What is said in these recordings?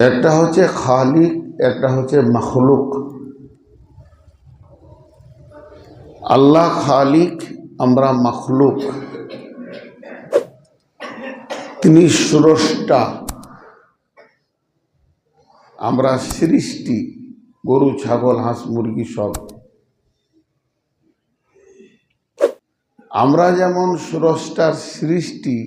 একটা হচ্ছে খালিক, একটা হচ্ছে মখলুক। আল্লাহ খালিক, আমরা মখলুক। তিনি স্রষ্টা, আমরা সৃষ্টি, গরু ছাগল হাঁস মুরগি সব। আমরা যেমন স্রষ্টার সৃষ্টি,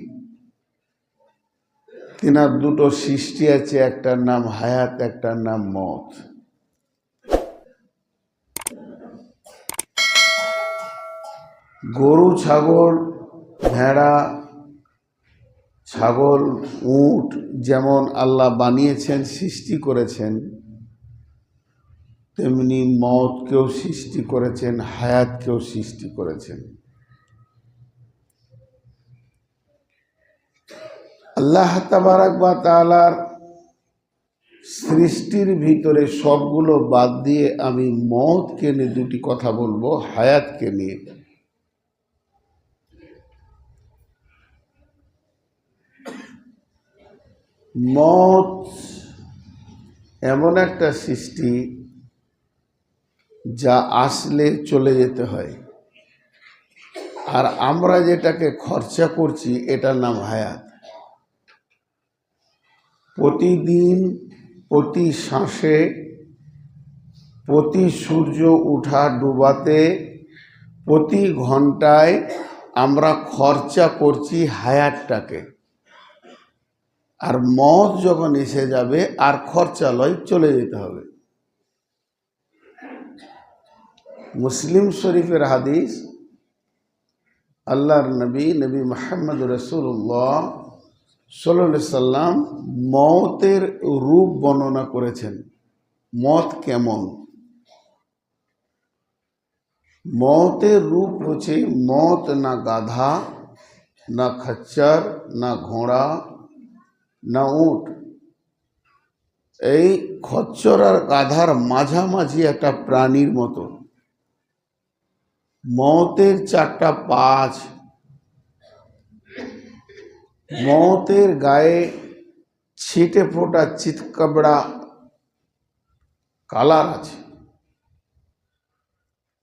তিনার দুটো সৃষ্টি আছে, একটার নাম হায়াত, একটার নাম মত। গরু ছাগল ভেড়া ছাগল উট যেমন আল্লাহ বানিয়েছেন, সৃষ্টি করেছেন, তেমনি মতকেও সৃষ্টি করেছেন, হায়াতকেও সৃষ্টি করেছেন। আল্লাহ তাবারাক ওয়া তাআলার সৃষ্টির ভিতরে সবগুলো বাদ দিয়ে আমি মতকে নিয়ে দুটি কথা বলবো, হায়াতকে নিয়ে। মত এমন একটা সৃষ্টি যা আসলে চলে যেতে হয়, আর আমরা যেটাকে খরচা করছি এটার নাম হায়াত। প্রতিদিন, প্রতি শ্বাসে, প্রতি সূর্য উঠা ডুবাতে, প্রতি ঘন্টায় আমরা খরচা করছি হায়াতটাকে। আর মত যখন এসে যাবে আর খরচা লয়, চলে যেতে হবে। মুসলিম শরীফের হাদিস, আল্লাহর নবী মুহাম্মদ রাসূলুল্লাহ সাল্লাল্লাহু আলাইহি সাল্লাম মতের রূপ বর্ণনা করেছেন। মত কেমন? মতের রূপ হচ্ছে, মত না গাধা, না খচ্চর, না ঘোড়া, না উট। এই খচ্চর আর গাধার মাঝামাঝি একটা প্রাণীর মতো। মতের চারটা পা আছে, মতের গায়ে ছিটে ফোটা চিতকাবড়া কালার আছে,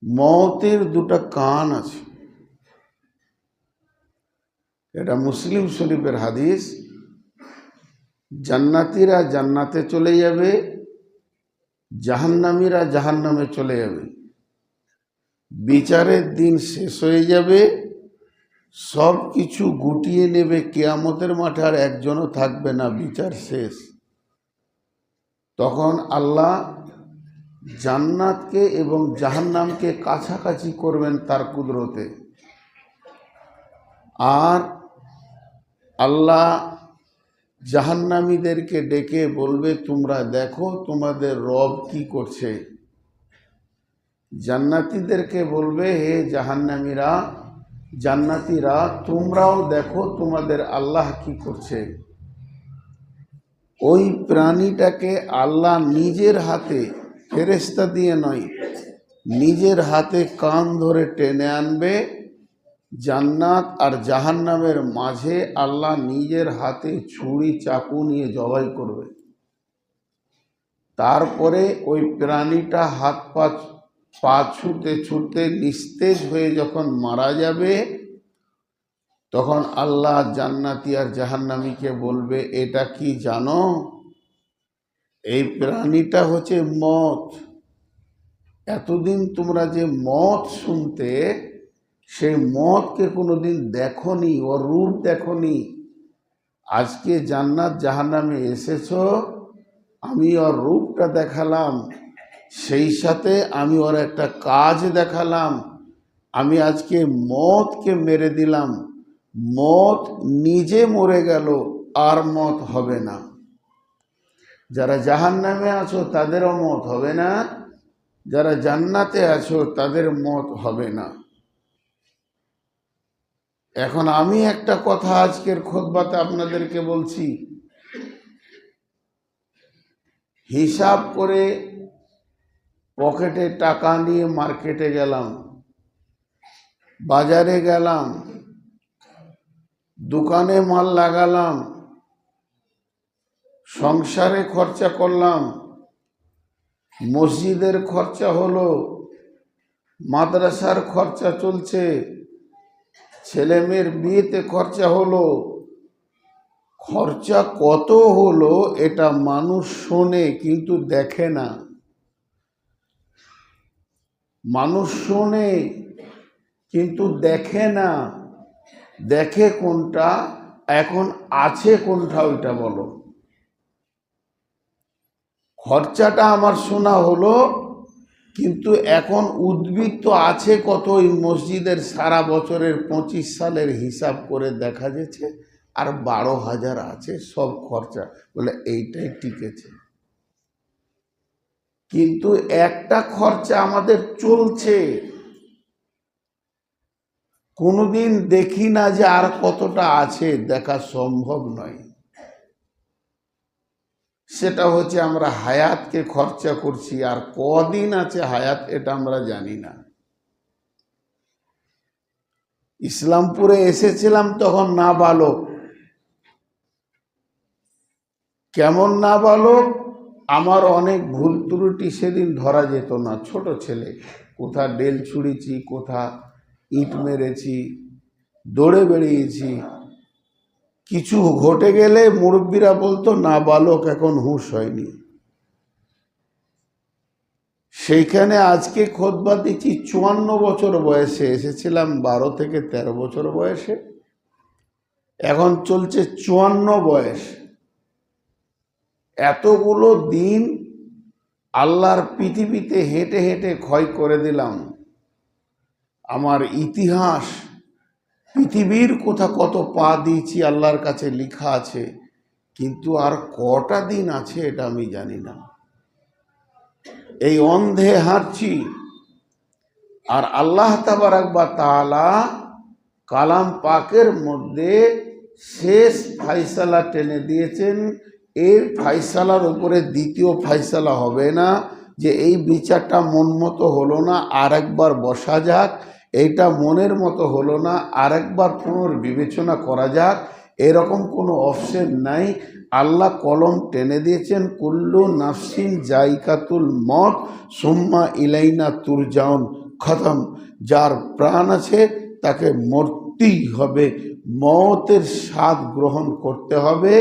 মতের দুটা কান আছে। এটা মুসলিম শরীফের হাদিস। জান্নাতীরা জান্নাতে চলে যাবে, জাহান্নামীরা জাহান্নামে চলে যাবে। বিচারের দিন শেষ হয়ে যাবে, সব কিছু গুটিয়ে নেবে কিয়ামতের মাঠে, আর একজনও থাকবে না, বিচার শেষ। তখন আল্লাহ জান্নাতকে এবং জাহান্নামকে কাছাকাছি করবেন তার কুদরতে। আর আল্লাহ জাহান্নামীদেরকে ডেকে বলবে, তোমরা দেখো তোমাদের রব কি করছে। জান্নাতীদেরকে বলবে, হে জান্নাতীরা তোমরাও দেখো তোমাদের আল্লাহ কি করছে। ওই প্রাণীটাকে আল্লাহ নিজের হাতে, ফেরেশতা দিয়ে নয়, নিজের হাতে কান ধরে টেনে আনবে। জান্নাত আর জাহান্নামের মাঝে আল্লাহ নিজের হাতে ছুরি চাকু নিয়ে জবাই করবে। তারপরে ওই প্রাণীটা হাত পা ছুটতে ছুটতে নিস্তেজ হয়ে যখন মারা যাবে, তখন আল্লাহ জান্নাতি আর জাহান্নামীকে বলবে, এটা কি জানো? এই প্রাণীটা হচ্ছে মত। এতদিন তোমরা যে মত শুনতে, সেই মতকে কোনোদিন দেখনি, ওর রূপ দেখনি। আজকে জান্নাত জাহান্নামে এসেছো, আমি ওর রূপটা দেখালাম, সেই সাথে আমি ওর একটা কাজ দেখালাম। আমি আজকে মতকে মেরে দিলাম, মত নিজে মরে গেল, আর মত হবে না। যারা জাহান্নামে আছো তাদেরও মত হবে না, যারা জান্নাতে আছো তাদের মত হবে না। এখন আমি একটা কথা আজকের খুতবাতে আপনাদেরকে বলছি। হিসাব করে পকেটে টাকা নিয়ে মার্কেটে গেলাম, বাজারে গেলাম, দোকানে মাল লাগালাম, সংসারে খরচা করলাম, মসজিদের খরচা হলো, মাদ্রাসার খরচা চলছে, ছেলে মেয়ের বিয়েতে খরচা হলো। খরচা কত হলো এটা মানুষ শোনে কিন্তু দেখে না। মানুষ শোনে কিন্তু দেখে না। দেখে কোনটা, এখন আছে কোনটা ওইটা বলো। খরচাটা আমার শোনা হলো, কিন্তু এখন উদ্বৃত্ত আছে কত ওই মসজিদের সারা বছরের 25 সালের হিসাব করে দেখা যাচ্ছে আর 12,000 আছে সব খরচা, বলে এইটাই টিকেছে। কিন্তু একটা খরচা আমাদের চলছে, কোনোদিন দেখি না যে আর কতটা আছে, দেখা সম্ভব নয়। সেটা হচ্ছে আমরা হায়াতকে খরচা করছি, আর কদিন আছে হায়াত এটা আমরা জানি না। ইসলামপুরে এসেছিলাম তখন নাবালক। কেমন নাবালক, আমার অনেক ভুল ত্রুটি সেদিন ধরা যেত না। ছোট ছেলে, কোথা ডেল ছুঁড়েছি, কোথা ইট মেরেছি, দৌড়ে বেরিয়েছি। কিছু ঘটে গেলে মুরব্বীরা বলতো নাবালক, এখন হুঁশ হয়নি। সেইখানে আজকে খোদবা দিচ্ছি 54 বছর বয়সে, এসেছিলাম 12 থেকে 13 বছর বয়সে, এখন চলছে 54 বয়স। এতগুলো দিন আল্লাহর পৃথিবীতে হেঁটে হেঁটে ক্ষয় করে দিলাম। আমার ইতিহাস, পৃথিবীর কোথা কত পা দিয়েছি আল্লাহর কাছে লেখা আছে, কিন্তু আর কটা দিন আছে এটা আমি জানি না। এই অন্ধে হাঁটছি। আর আল্লাহ তাবারাক ওয়া তাআলা কালাম পাকের মধ্যে শেষ ফায়সালা টেনে দিয়েছেন। এর ফায়সালার উপরে দ্বিতীয় ফায়সালা হবে না, যে এই বিচারটা মন মতো হলো না, আরেকবার বসা যাক। এইটা মনের মতো হলো না, আরেকবার পুনর্বিবেচনা করা যাক। এরকম কোনো অপশন নাই। আল্লাহ কলম টেনে দিয়েছেন, কুল্লু নাফসিন জাইকাতুল মত সুম্মা ইলাইনা তুরজাউন, খতম। যার প্রাণ আছে তাকে মরতেই হবে, মওতের স্বাদ গ্রহণ করতে হবে,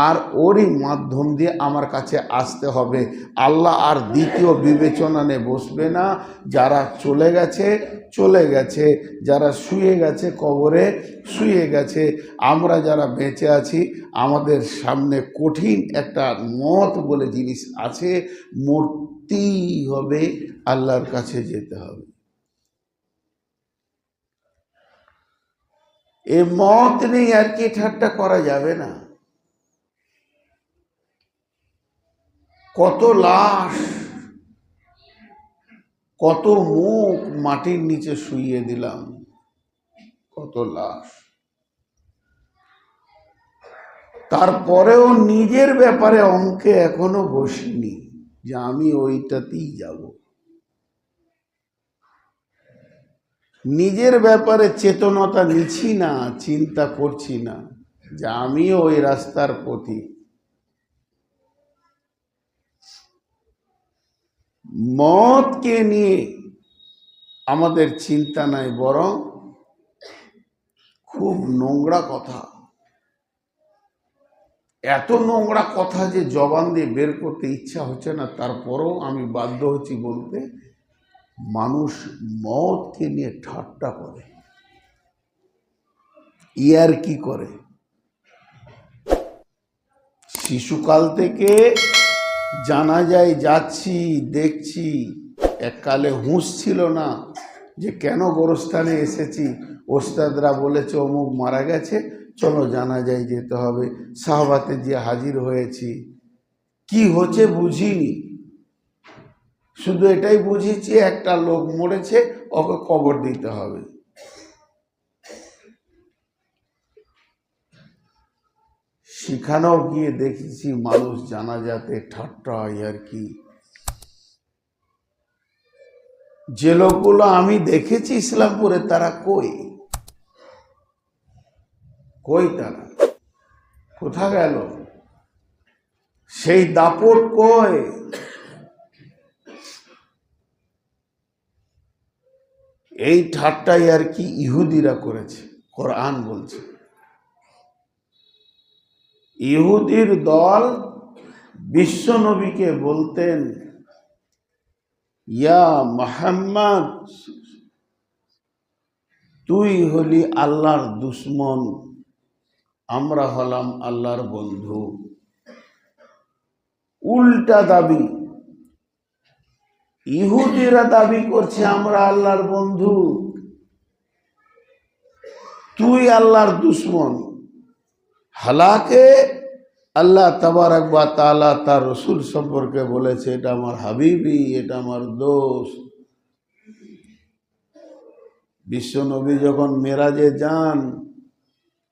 আর ওরই মাধ্যম দিয়ে আমার কাছে আসতে হবে। আল্লাহ আর দ্বিতীয় বিবেচনা নিয়ে বসবে না। যারা চলে গেছে চলে গেছে, যারা শুয়ে গেছে কবরে শুয়ে গেছে। আমরা যারা বেঁচে আছি, আমাদের সামনে কঠিন একটা মত বলে জিনিস আছে, মরতেই হবে, আল্লাহর কাছে যেতে হবে। এ মত নেই আর কি ঠাট্টা করা যাবে না। কত লাশ, কত মুখ মাটির নিচে শুইয়ে দিলাম, কত লাশ। তারপরেও নিজের ব্যাপারে অঙ্কে এখনো বসিনি যে আমি ওইটাতেই যাব। নিজের ব্যাপারে চেতনতা নিচ্ছি না, চিন্তা করছি না যে আমিও ওই রাস্তার পথি। মতকে নিয়ে আমাদের চিন্তা নাই, বরং খুব নোংরা কথা। এত নোংরা কথা যে জবান দিয়ে বের করতে ইচ্ছা হচ্ছে না, তারপরেও আমি বাধ্য হচ্ছি বলতে। মানুষ মতকে নিয়ে ঠাট্টা করে, ইয়ারকি করে। শিশুকাল থেকে জানা যায়, যাচ্ছি দেখছি। এককালে হুঁশ ছিল না যে কেন গোরস্থানে এসেছি, ওস্তাদরা বলেছে অমুক মারা গেছে, চলো জানা যায় যেতে হবে। সাহাবাতে যে হাজির হয়েছি, কি হচ্ছে বুঝিনি, শুধু এটাই বুঝেছি একটা লোক মরেছে, ওকে কবর দিতে হবে। সেখানেও গিয়ে দেখেছি মানুষ জানাজাতে ঠাট্টা হয় আর কি। যে লোকগুলো আমি দেখেছি ইসলামপুরে, তারা কই কই, তারা কোথা গেল? সেই দাপট কয়? এই ঠাট্টাই আর কি ইহুদিরা করেছে। কোরআন বলছে ইহুদির দল বিশ্ব নবীকে বলতেন, ইয়া মুহাম্মদ, তুই হলি আল্লাহর দুশ্মন, আমরা হলাম আল্লাহর বন্ধু। উল্টা দাবি, ইহুদিরা দাবি করছে আমরা আল্লাহর বন্ধু, তুই আল্লাহর দুশ্মন। হালাকে আল্লাহ তাবারক ওয়া তাআলা তার রসুল সম্পর্কে বলেছে, এটা আমার হাবিবি, এটা আমার দোস্ত। বিশ্ব নবী যখন মেরাজে যান,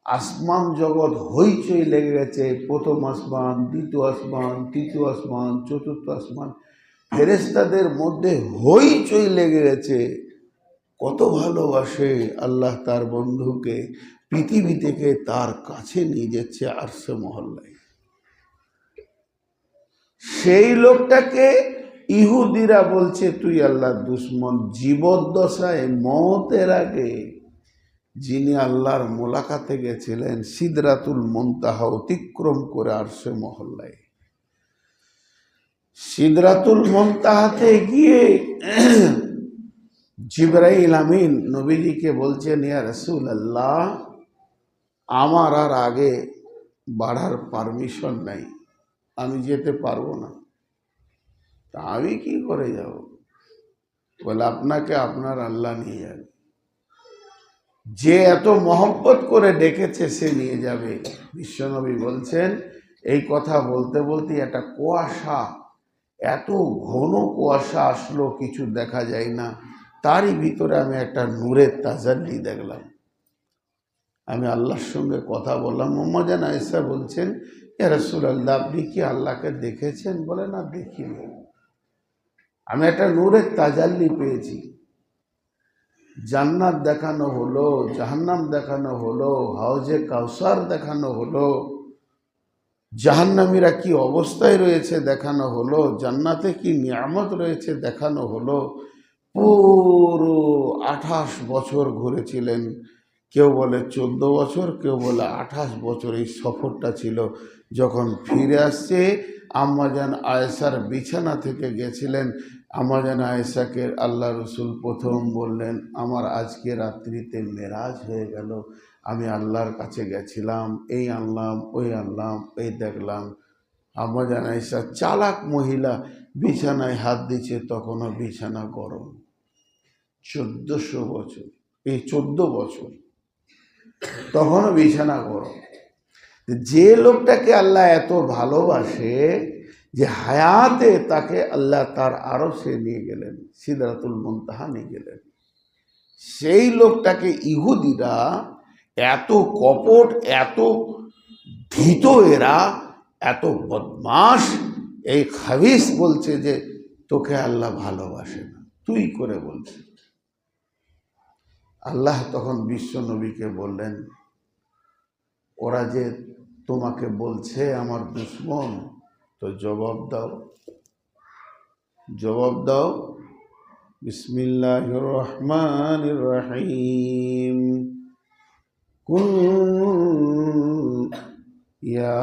আসমান জগৎ হইচই লেগে গেছে। প্রথম আসমান, দ্বিতীয় আসমান, তৃতীয় আসমান, চতুর্থ আসমান, ফেরেশতাদের মধ্যে হইচই লেগে গেছে। কত ভালোবাসে আল্লাহ তার বন্ধুকে, পৃথিবী থেকে তার কাছে নিয়ে যাচ্ছে আরশে মহল্লায়। সেই লোকটাকে ইহুদিরা বলছে তুই আল্লাহর দুশ্মন। জীবদ্দশায় মওতের আগে যিনি আল্লাহর মোলাকাতে গেছিলেন, সিদরাতুল মুনতাহা অতিক্রম করে আরশে মহল্লায়, সিদরাতুল মুনতাহাতে গিয়ে জিবরাইল আমিন নবীজিকে বলছেন, ইয়া রাসূলুল্লাহ, আমার আর আগে বাড়ার পারমিশন নাই, আমি যেতে পারবো না। তা আমি কি করে যাব? বলে আপনাকে আপনার আল্লাহ নিয়ে যাবে, যে এত মহব্বত করে ডেকেছে সে নিয়ে যাবে। বিশ্বনবী বলছেন, এই কথা বলতে বলতে একটা কুয়াশা, এত ঘন কুয়াশা আসলো, কিছু দেখা যায় না। তারই ভিতরে আমি একটা নূরের তাজাল্লি দেখলাম। আমি আল্লাহর সঙ্গে কথা বললাম। উম্মে জান আয়েশা বলছেন, ইয়া রাসূলুল্লাহ, আপনি কি আল্লাহকে দেখেছেন? বলে, না, দেখিনি। আমি একটা নূরের তাজাল্লি পেয়েছি। জান্নাত দেখানো হলো, জাহান্নাম দেখানো হলো, হাউজে কাউসার দেখানো হলো, জাহান্নামীরা কি অবস্থায় রয়েছে দেখানো হলো, জান্নাতে কি নিয়ামত রয়েছে দেখানো হলো। পুরো 28 বছর ঘুরেছিলেন, কেউ বলে 14 বছর, কেউ বলে 28 বছর এই সফরটা ছিল। যখন ফিরে আসছে, আম্মাজান আয়েশার বিছানা থেকে গেছিলেন। আম্মাজান আয়েশাকে আল্লাহ রসুল প্রথম বললেন, আমার আজকে রাত্রিতে মেরাজ হয়ে গেল, আমি আল্লাহর কাছে গেছিলাম, এই আনলাম, ওই আনলাম, এই দেখলাম। আম্মাজান আয়েশা চালাক মহিলা, বিছানায় হাত দিচ্ছে, তখনও বিছানা গরম। 1400 বছর, এই 14 বছর, তখনও বিছানা গরম। যে লোকটাকে আল্লাহ এত ভালোবাসে যে হায়াতে তাকে আল্লাহ তার আরশে নিয়ে গেলেন, সিদরাতুল মুনতাহা নিয়ে গেলেন, সেই লোকটাকে ইহুদিরা এত কপট, এত ভীত, এরা এত বদমাশ, এই খাবিস বলছে যে তোকে আল্লাহ ভালোবাসে না, তুই করে বলছে। আল্লাহ তখন বিশ্ব নবীকে বললেন, ওরা যে তোমাকে বলছে আমার দুশ্মন, তো জবাব দাও, জবাব দাও। বিসমিল্লাহির রহমানির রহিম। কুল ইয়া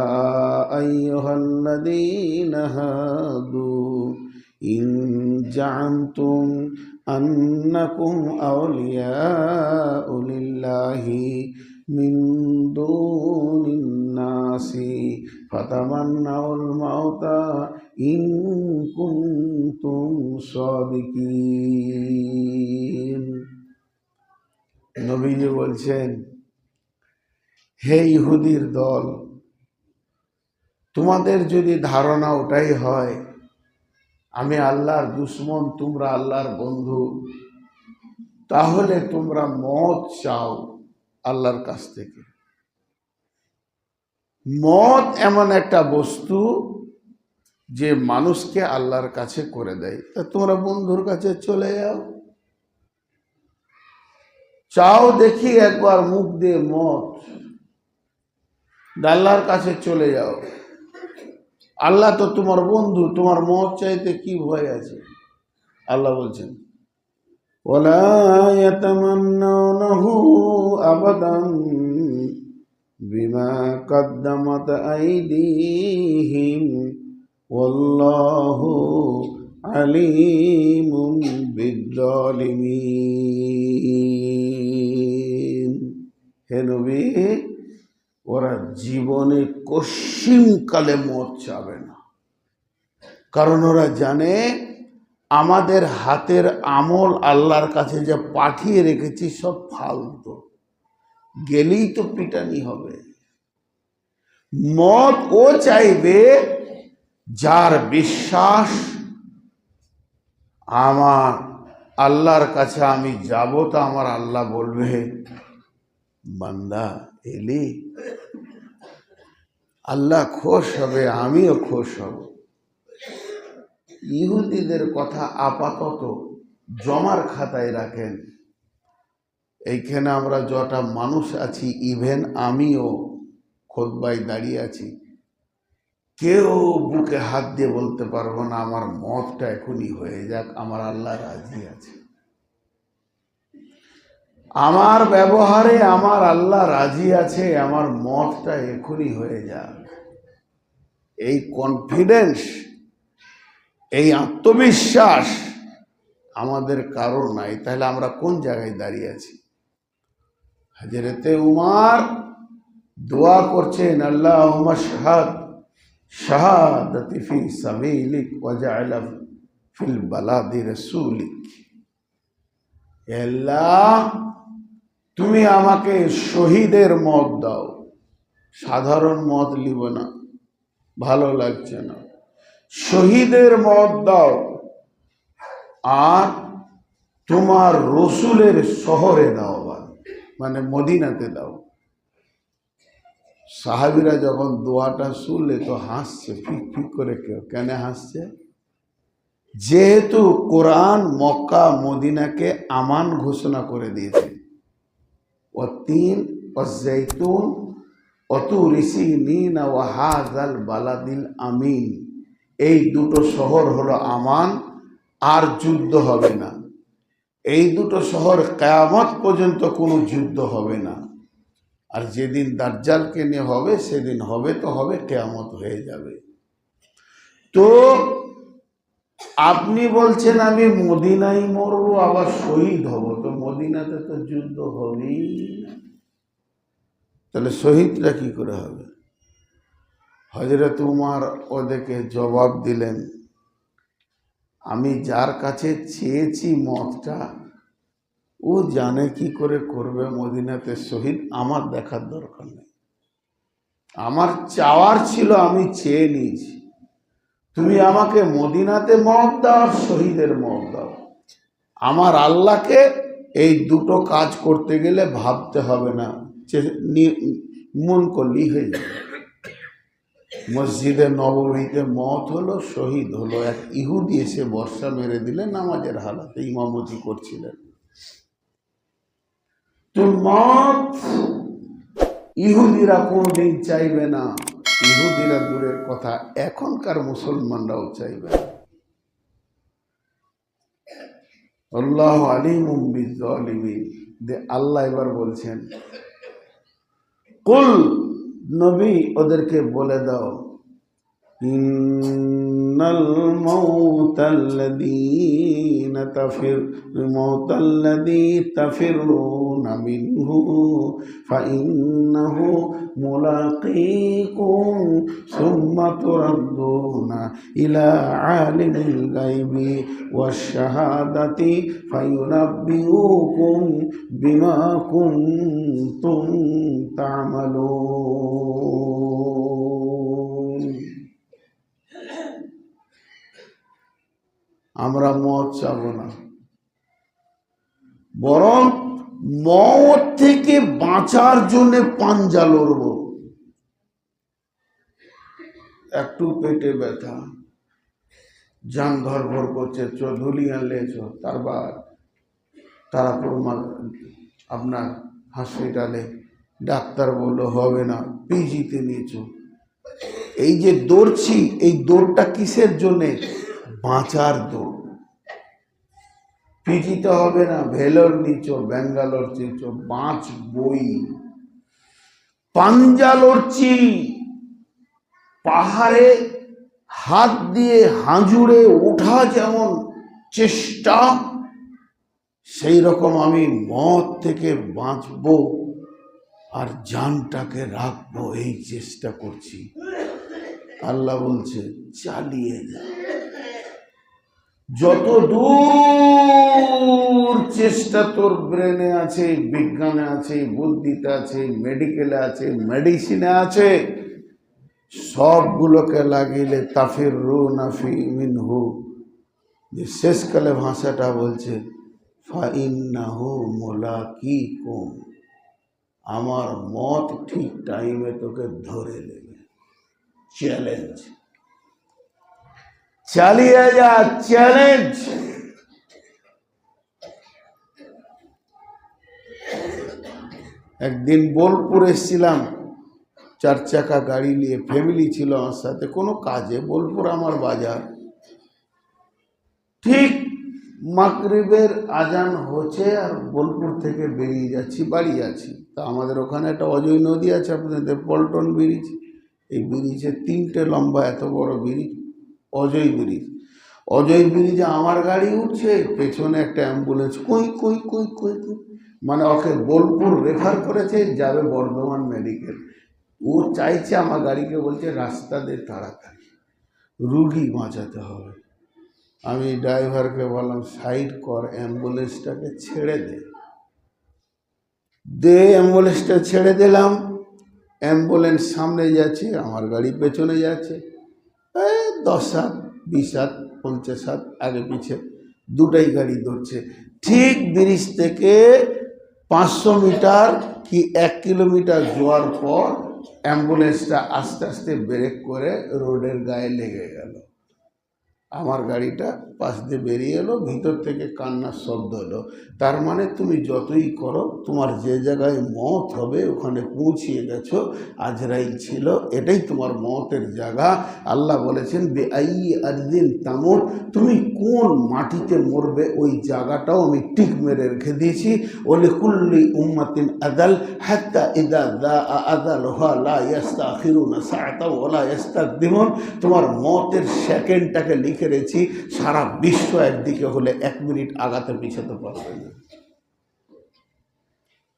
আইয়ুহাল্লাযীনা হাদু ইন জাআমতুম আন্নাকুম আউলিয়াউ লিল্লাহি মিন দুনিন নাসি ফাতামান্নাউল মাউতা ইন কুনতুম সাদিকিন। নবীজি বলছেন, হে ইহুদির দল, তোমাদের যদি ধারণা ওটাই হয় আমি আল্লাহর দুশ্মন, তোমরা আল্লাহর বন্ধু, তাহলে তোমরা মত চাও আল্লাহর কাছ থেকে। মত এমন একটা বস্তু যে মানুষকে আল্লাহর কাছে করে দেয়। তা তোমরা বন্ধুর কাছে চলে যাও, চাও দেখি একবার মুখ দিয়ে মত, আল্লাহর কাছে চলে যাও। আল্লাহ তো তোমার বন্ধু, তোমার মত চাইতে কি ভয় আছে? আল্লাহ বলছেন ওয়ালা ইয়াতামান্নাউনাহু আবাদান বিমা কদ্দামাত আইদিহিম ওয়াল্লাহু আলিমুম বিজ্জালিমিন। হে নবী, ওরা জীবনে কশিনকালে মত চাবে না, কারণ ওরা জানে আমাদের হাতের আমল আল্লাহর কাছে যা পাঠিয়ে রেখেছি সব ফালতু, গেলেই তো পিটানি হবে। মত ও চাইবে যার বিশ্বাস আমার আল্লাহর কাছে আমি যাব তো আমার আল্লাহ বলবে বান্দা এলি, আল্লাহ খুশ হবে, আমিও খুশ হব। ইহুদিদের কথা আপাতত জমার খাতায় রাখেন। এইখানে আমরা যটা মানুষ আছি, ইভেন আমিও খুতবায় দাঁড়িয়ে আছি, কেউ বুকে হাত দিয়ে বলতে পারবো না আমার মতটা এখনই হয়ে যাক, আমার আল্লাহ রাজি আছে। আমার ব্যবহারে আমার আল্লাহ রাজি আছে, আমার মতটা এখনই হয়ে যাক। এই কনফিডেন্স, এই আত্মবিশ্বাস আমাদের কারণ নাই। তাহলে আমরা কোন জায়গায় দাঁড়িয়ে আছি? হযরতে উমর দোয়া করছেন, আল্লাহুম্মা শাহাদ শাহাদাতি ফি সাবিলিক ওয়াজআল ফিল বালাদি রাসূলিক। আল্লাহ, তুমি আমাকে শহীদের মত দাও, সাধারণ মত লিব না, ভালো লাগছে না, শহীদের মত দাও, আর তোমার রসুলের শহরে দাও, মানে মদিনাতে দাও। সাহাবীরা যখন দোয়াটা শুনলে তো হাসছে, ফিক ফিক করে। কেন হাসছে? যেহেতু কোরআন মক্কা মদিনাকে আমান ঘোষণা করে দিয়েছে। ওয়াতিন ওয়াজাইতুন ওয়াতুরি সিনিন ওয়া হাযাল বালাদিল আমিন, এই দুটো শহর হলো আমান, আর যুদ্ধ হবে না। এই দুটো শহর কিয়ামত পর্যন্ত কোনো যুদ্ধ হবে না। আর যেদিন দাজ্জালকে নিয়ে হবে সেদিন হবে তো হবে, কিয়ামত হয়ে যাবে। তো আপনি বলছেন আমি মদিনায় মরবো আবার শহীদ হব, তো মদিনাতে তো যুদ্ধ হবেই না, তাহলে শহীদরা কি করে হবে? হযরত উমর ওদেরকে জবাব দিলেন, আমি যার কাছে চেয়েছি মতটা, ও জানে কি করে করবে মদিনাতে শহীদ, আমার দেখার দরকার নেই। আমার চাওয়ার ছিল, আমি চেয়ে নিয়েছি, তুমি আমাকে মদিনাতে মত দাও আর শহীদের মত দাও। আমার আল্লাহকে এই দুটো কাজ করতে গেলে ভাবতে হবে না, মন করলেই হয়ে যাবে। মসজিদে নববীতে মত হলো, শহীদ হলো। এক ইহুদি এসে বর্ষা মেরে দিলেন, নামাজের হালাতে ইমামতি করছিলেন। তো মত ইহুদিরা কোনদিন চাইবে না, ইহুদিরা দূরের কথা, এখনকার মুসলমানরাও চাইবে না। আল্লাহু আলিমুম বিজ্জালিমিন। আল্লাহ এবার বলছেন, কুল, নবী ওদেরকে বলে দাও, ইন্নাল মাউতাল্লাযী তাফিরুনা মিনহু ফাইন্নাহু মুলাকীকুম সুম্মা তুরাদ্দুনা ইলা আলিমিল গায়বি ওয়াশ শাহাদাতি ফায়ুনাব্বিউকুম বিমা কুনতুম তা'মালুন। আমরা মত চাব না, বরং মত থেকে বাঁচার জন্য পাঞ্জা লড়ব। একটু পেটে ব্যথা, জান ধরভর করছে, ধুলিয়ে আনলেছ, তারপর তারাপুর আপনার হসপিটালে ডাক্তার বললো হবে না, পিজিতে নিয়েছ, এই যে দৌড়ছি, এই দৌড়টা কিসের জন্যে? বাঁচার দৌড়। পিজিতে হবে না, ভেলোর নিচো, ব্যাঙ্গালোর নিচো, বাঁচবই। পাঞ্জা লড়ছি, পাহাড়ে হাত দিয়ে হাঁজুড়ে ওঠা যেমন চেষ্টা, সেই রকম আমি মত থেকে বাঁচবো আর জানটাকে রাখবো, এই চেষ্টা করছি। আল্লাহ বলছে চালিয়ে যা। যত দূর চেষ্টা তোর ব্রেনে আছে, বিজ্ঞানে আছে, বুদ্ধিতে আছে, মেডিকেলে আছে, মেডিসিনে আছে, সবগুলোকে লাগিলে তাফির রু নাফি মিনহু, যে শেষকালে ভাষাটা বলছে ফাইন্নাহু মুলাকিকুম, আমার মত ঠিক টাইমে তোকে ধরে নেবে। চ্যালেঞ্জ, চালিয়ে যা, চ্যালেঞ্জ। একদিন বোলপুর এসেছিলাম, 4 চাকা গাড়ি নিয়ে, ফ্যামিলি ছিল আমার সাথে, কোনো কাজে। বোলপুর আমার বাজার। ঠিক মাগরিবের আজান হচ্ছে আর বোলপুর থেকে বেরিয়ে যাচ্ছি, বাড়ি যাচ্ছি। তা আমাদের ওখানে একটা অজয় নদী আছে, আপনাদের পল্টন ব্রিজ। এই ব্রিজে 3টে লম্বা এত বড় ব্রিজ, অজয় ব্রিজ। অজয় ব্রিজে আমার গাড়ি উঠছে, পেছনে একটা অ্যাম্বুলেন্স কুই কুই কুই কুই কুই, মানে ওকে বোলপুর রেফার করেছে, যাবে বর্ধমান মেডিকেল। ও চাইছে আমার গাড়িকে, বলছে রাস্তা দে তাড়াতাড়ি, রুগী বাঁচাতে হবে। আমি ড্রাইভারকে বললাম সাইড কর, অ্যাম্বুলেন্সটাকে ছেড়ে দে। অ্যাম্বুলেন্সটা ছেড়ে দিলাম। অ্যাম্বুলেন্স সামনে যাচ্ছে, আমার গাড়ি পেছনে যাচ্ছে। 10 হাত, 20 হাত, 50 হাত আগে পিছে, দুটাই গাড়ি ধরছে। ঠিক ব্রিজ থেকে 500 মিটার কি 1 কিলোমিটার যাওয়ার পর অ্যাম্বুলেন্সটা আস্তে আস্তে ব্রেক করে রোডের গায়ে লেগে গেল। আমার গাড়িটা পাশ দিয়ে বেরিয়ে এলো, ভিতর থেকে কান্নার শব্দ হলো। তার মানে তুমি যতই করো, তোমার যে জায়গায় মত হবে ওখানে পৌঁছিয়ে গেছো। আজরাইল ছিল, এটাই তোমার মতের জায়গা। আল্লাহ বলেছেন বেআই আরদিন তামুত, তুমি কোন মাটিতে মরবে ওই জায়গাটাও আমি টিক মেরে রেখে দিয়েছি। ওলি কুল্লি উম্মাতিন আদাল হাত্তা ইদা দাআ আদালুহা লা ইস্তাখিরুনা সাআতাও ওয়া লা ইস্তাকদিমুন। তোমার মতের সেকেন্ডটাকে লিখে রেখেছি, সারা বিশ্ব একদিকে হলে 1 মিনিট আগাতে পিছাতে পারবে না।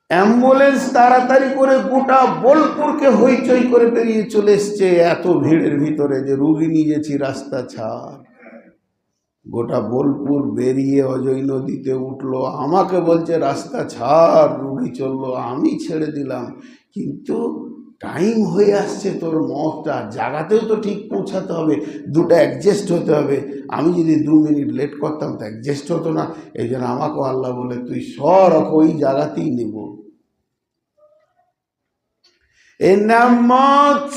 অ্যাম্বুলেন্স তাড়াতাড়ি করে গোটা বোলপুরকে হইচই করে বেরিয়ে চলে এসছে, এত ভিড়ের ভিতরে যে রুগী নিয়ে গেছি, রাস্তা ছাড়। গোটা বোলপুর বেরিয়ে অজয় নদীতে উঠলো, আমাকে বলছে রাস্তা ছাড়, রুগী চললো, আমি ছেড়ে দিলাম। কিন্তু টাইম হয়ে আসছে, তোর মতটা জায়গাতেও তো ঠিক পৌঁছাতে হবে, দুটো অ্যাডজাস্ট হতে হবে। আমি যদি 2 মিনিট লেট করতাম তো অ্যাডজাস্ট হতো না। এই জন্য আমাকেও আল্লাহ বলে তুই সর, ওই জায়গাতেই নেব। এর নাম মত,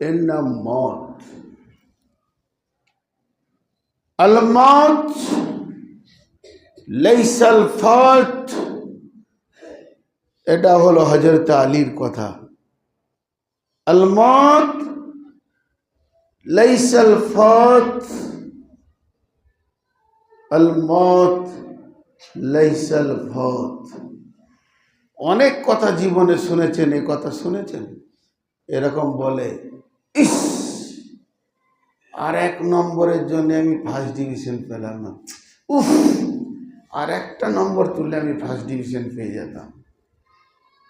এর নাম মত। আল মত লাইসাল ফাত, এটা হলো হযরত আলীর কথা। আল মত লাইসাল ফাত, আল মত লাইসাল ফাত। অনেক কথা জীবনে শুনেছেন, এ কথা শুনেছেন? এরকম বলে, ইস আর 1 নম্বরের জন্য আমি ফার্স্ট ডিভিশন পেলাম না, উফ আর 1টা নম্বর তুললে আমি ফার্স্ট ডিভিশন পেয়ে যেতাম।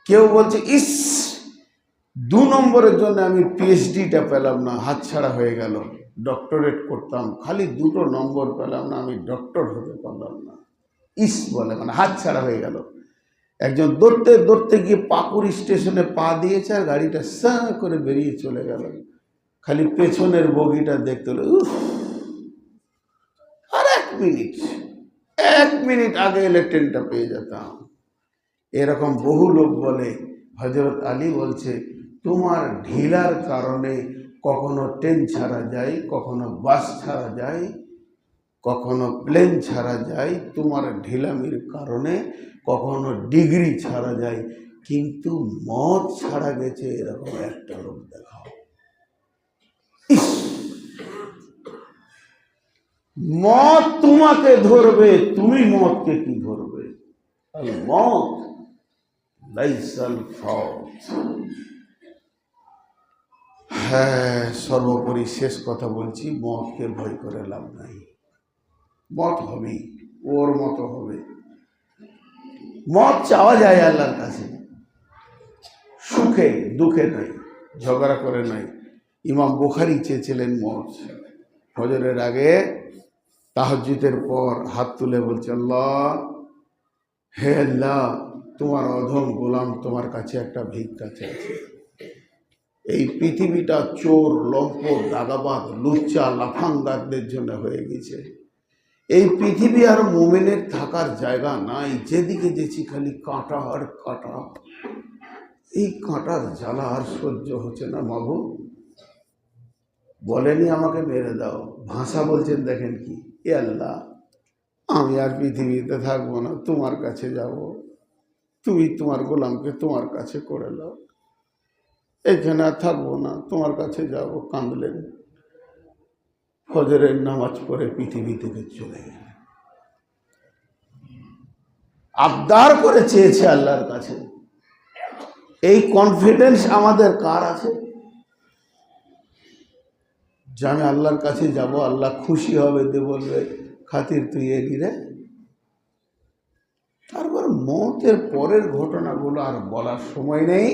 কেউ বলছে ইস 2 নম্বরের জন্য আমি পিএইচডিটা পেলাম না, হাতছাড়া হয়ে গেল, ডক্টরেট করতাম, খালি 2টো নম্বর পেলাম না, আমি ডক্টর হতে পারলাম না। ইস বলে, মানে হাতছাড়া হয়ে গেল। একজন দৌড়তে দৌড়তে গিয়ে পাকুড় স্টেশনে পা দিয়েছে আর গাড়িটা সা করে বেরিয়ে চলে গেল। খালি পেছনের বগিটা দেখতে হলো, উফ আর 1 মিনিট আগে এলে ট্রেনটা পেয়ে যেতাম। এরকম বহু লোক বলে। হযরত আলী বলছে তোমার ঢিলার কারণে কখনো ট্রেন ছাড়া যায়, কখনো বাস ছাড়া যায়, কখনো প্লেন ছাড়া যায়। তোমার ঢিলামির কারণে কখনো ডিগ্রি ছাড়া যায়, কিন্তু মদ ছাড়া গেছে এরকম একটা লোক দেখাও। মদ তোমাকে ধরবে, তুমি মদকে কি ধরবে? মদ লাইসাল ফাউত। হ্যাঁ, সর্বোপরি শেষ কথা বলছি, মদকে ভয় করে লাভ নাই। মদ হবেই, ওর মতো হবে। মদ চাওয়া যায় আল্লাহর কাছে, সুখে দুঃখে নাই, ঝগড়া করে নাই। ইমাম বুখারী চেয়েছিলেন মদ। ফজরের আগে তাহাজ্জুদের পর হাত তুলে বলছে, আল্লাহ, হে আল্লাহ, তোমার অধম গোলাম তোমার কাছে একটা ভিক্ষা চাইছে। এই পৃথিবীটা চোর, লম্পট, দাগাবাজ, লুচ্চা, লাফাঙ্গারদের জন্য হয়ে গেছে। এই পৃথিবী আর মুমিনের থাকার জায়গা নাই। যেদিকে যেছি খালি কাঁটা আর কাঁটা। এই কাঁটার জ্বালা আর সহ্য হচ্ছে না। মাবুদ বলেনি আমাকে মেরে দাও, ভাষা বলছেন দেখেন কি, এ আল্লাহ, আমি আর পৃথিবীতে থাকবো না, তোমার কাছে যাব, তুমি তোমার গোলামকে তোমার কাছে করে নাও, এখানে আর থাকবো না, তোমার কাছে যাব। কাঁদলেন, ফজরের নামাজ পড়ে পৃথিবী থেকে চলে গেলেন। আবদার করে চেয়েছে আল্লাহর কাছে। এই কনফিডেন্স আমাদের কার আছে যে আমি আল্লাহর কাছে যাব, আল্লাহ খুশি হবে, দে বলবে খাতির তুই এলি রে? তারপর মৌতের পরের ঘটনাগুলো আর বলার সময় নেই।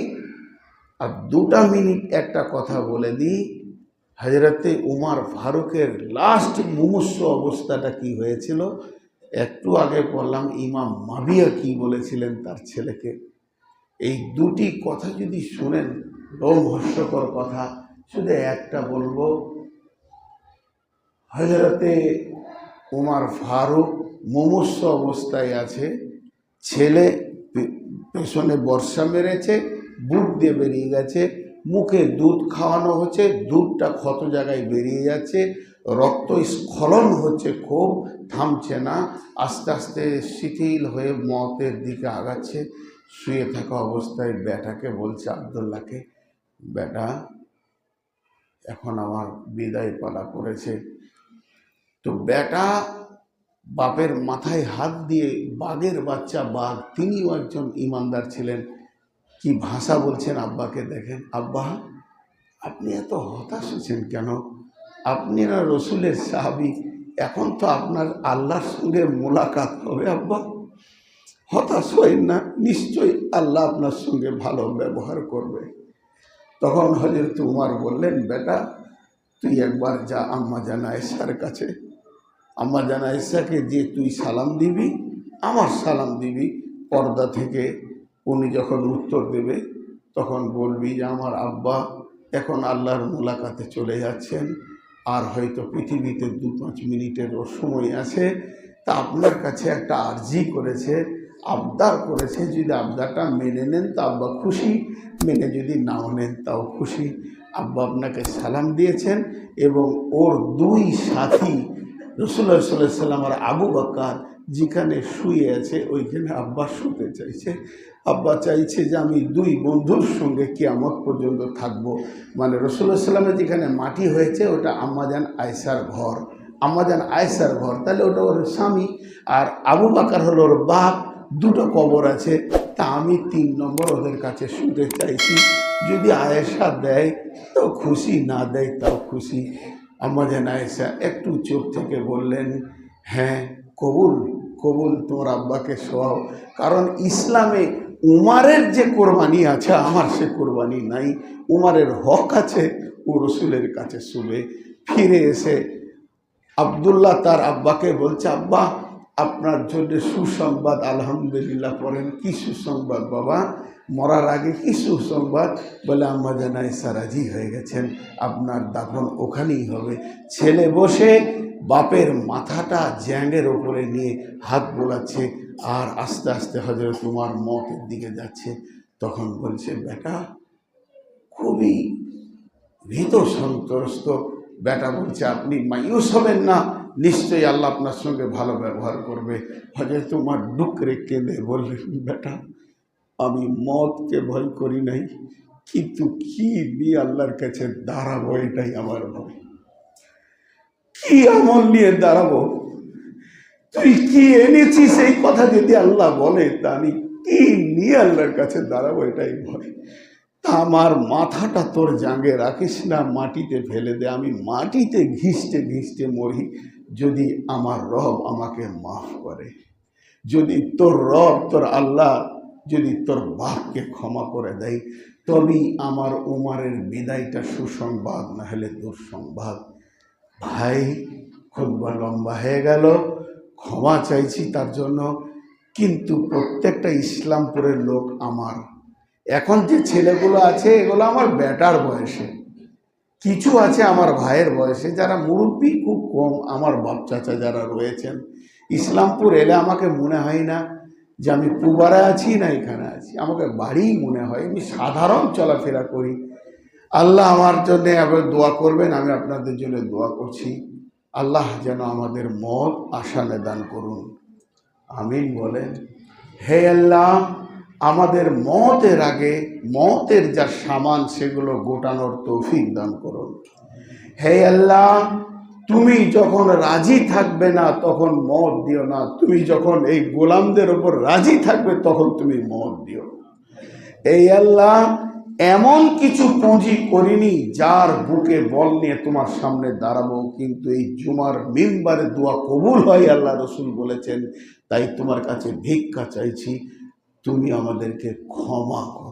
আর 2 মিনিট একটা কথা বলে দিই, হযরতে উমর ফারুকের লাস্ট মুমূর্ষ অবস্থাটা কি হয়েছিল একটু আগে বললাম। ইমাম মাবিয়া কি বলেছিলেন তার ছেলেকে, এই 2টি কথা যদি শুনেন, রোমহর্ষকর কথা। শুধু একটা বলবো, হযরতে উমর ফারুক মুমূর্ষ অবস্থায় আছে, ছেলে পেছনে বর্ষা মেরেছে, বুক দিয়ে বেরিয়ে গেছে, মুখে দুধ খাওয়ানো হচ্ছে, দুধটা ক্ষত জায়গায় বেরিয়ে যাচ্ছে, রক্ত স্খলন হচ্ছে, খুব থামছে না, আস্তে আস্তে শিথিল হয়ে মতের দিকে আগাচ্ছে। শুয়ে থাকা অবস্থায় বেটাকে বলছে, আব্দুল্লাহকে, বেটা এখন আমার বিদায় পালা করেছে। তো বেটা বাপের মাথায় হাত দিয়ে, বাঘের বাচ্চা বাঘ, তিনিও একজন ইমানদার ছিলেন, কি ভাষা বলছেন আব্বাকে দেখেন, আব্বা আপনি এত হতাশ হচ্ছেন কেন? আপনি না রসুলের সাহাবী, এখন তো আপনার আল্লাহর সঙ্গে মোলাকাত হবে, আব্বা হতাশ হবেন না, নিশ্চয়ই আল্লাহ আপনার সঙ্গে ভালো ব্যবহার করবে। তখন হযরত উমর বললেন, বেটা তুই একবার যা আম্মা জান আয়েশার কাছে, আম্মা জান আয়েশাকে যে তুই সালাম দিবি, আমার সালাম দিবি, পর্দা থেকে উনি যখন উত্তর দেবে তখন বলবি যে আমার আব্বা এখন আল্লাহর মোলাকাতে চলে যাচ্ছেন, আর হয়তো পৃথিবীতে 2-5 মিনিটেরও সময় আছে, তা আপনার কাছে একটা আর্জি করেছে, আবদার করেছে, যদি আবদারটা মেনে নেন তা আব্বা খুশি, মেনে যদি নাও নেন তাও খুশি। আব্বা আপনাকে সালাম দিয়েছেন এবং ওর 2 সাথী রাসূলুল্লাহ সাল্লাল্লাহু আলাইহি ওয়াসাল্লাম আর আবু বকর যেখানে শুয়ে আছে ওইখানে আব্বা শুতে চাইছে। আব্বা চাইছে যে আমি 2 বন্ধুর সঙ্গে কিয়ামত পর্যন্ত থাকবো। মানে রাসূলুল্লাহ সাল্লামের যেখানে মাটি হয়েছে ওটা আম্মাজান আয়েশার ঘর, আম্মাজান আয়েশার ঘর, তাহলে ওটা ওর স্বামী, আর আবু বকর হলো ওর বাপ। 2টো কবর আছে, তা আমি 3 নম্বর ওদের কাছে শুতে চাইছি। যদি আয়েশা দেয় তো খুশি, না দেয় তাও খুশি। আম্মাজান আয়েশা একটু চোখ থেকে বললেন, হ্যাঁ কবুল, কবুল, তোমার আব্বাকে শোয়াও। কারণ ইসলামে উমারের যে কোরবানি আছে আমার সে কোরবানি নাই। উমারের হক আছে, ও রসুলের কাছে শুবে। ফিরে এসে আব্দুল্লাহ তার আব্বাকে বলছে, আব্বা আপনার জন্য সুসংবাদ, আলহামদুলিল্লাহ পড়েন। কি সুসংবাদ বাবা? মরার আগে কি সুসংবাদ? বলে আম্মা জান আয়েশা রাজি হয়ে গেছেন, আপনার দাফন ওখানেই হবে। ছেলে বসে বাপের মাথাটা জ্যাঙ্গের ওপরে নিয়ে হাত বোলাচ্ছে, আর আস্তে আস্তে হযরত উমর মতের দিকে যাচ্ছে। তখন বলছে, বেটা খুবই ভীত সন্ত্রস্ত। বেটা বলছে, আপনি মায়ুস হবেন না, নিশ্চয়ই আল্লাহ আপনার সঙ্গে ভালো ব্যবহার করবে। হযরত উমর ডুকরে কেঁদে বললেন, বেটা আমি মদকে ভয় করি নাই, কিন্তু কি নিয়ে আল্লাহর কাছে দাঁড়াবো এটাই আমার ভয়। কি আমল নিয়ে দাঁড়াবো? তুই কি এনেছিস এই কথা যদি আল্লাহ বলে, তা আমি কি নিয়ে আল্লাহর কাছে দাঁড়াবো এটাই ভয়। তা আমার মাথাটা তোর জাঙ্গে রাখিস না, মাটিতে ফেলে দে, আমি মাটিতে ঘিসতে ঘিসতে মরি, যদি আমার রব আমাকে মাফ করে, যদি তোর রব তোর আল্লাহ যদি তোর বাপকে ক্ষমা করে দেয়, তবেই আমার উমারের বিদায়টা সুসংবাদ, না হলে দুঃসংবাদ। ভাই, খুতবা লম্বা হয়ে গেল, ক্ষমা চাইছি তার জন্য। কিন্তু প্রত্যেকটা ইসলামপুরের লোক আমার, এখন যে ছেলেগুলো আছে এগুলো আমার বেটার বয়সে, কিছু আছে আমার ভাইয়ের বয়সে, যারা মুরব্বী খুব কম, আমার বাপ চাচা যারা রয়েছেন। ইসলামপুর এলে আমাকে মনে হয় না যে আমি পুবারে আছি না এখানে আছি, আমাকে বাড়িই মনে হয়। আমি সাধারণ চলাফেরা করি। আল্লাহ আমার জন্যে আবার দোয়া করবেন, আমি আপনাদের জন্য দোয়া করছি। আল্লাহ যেন আমাদের মত আসানে দান করুন, আমিন বলেন। হে আল্লাহ, আমাদের মতের আগে মতের যা সামান সেগুলো গোটানোর তৌফিক দান করুন। হে আল্লাহ, তুমি যখন রাজি থাকবে না তখন মত দিও না, তুমি যখন এই গোলামদের ওপর রাজি থাকবে তখন তুমি মত দিও। এই আল্লাহ, এমন কিছু পুঁজি করিনি যার বুকে বল নিয়ে তোমার সামনে দাঁড়াবো, কিন্তু এই জুমার মিম্বারে দোয়া কবুল হয় আল্লাহ রসুল বলেছেন। তাই তোমার কাছে ভিক্ষা চাইছি, তুমি আমাদেরকে ক্ষমা করো।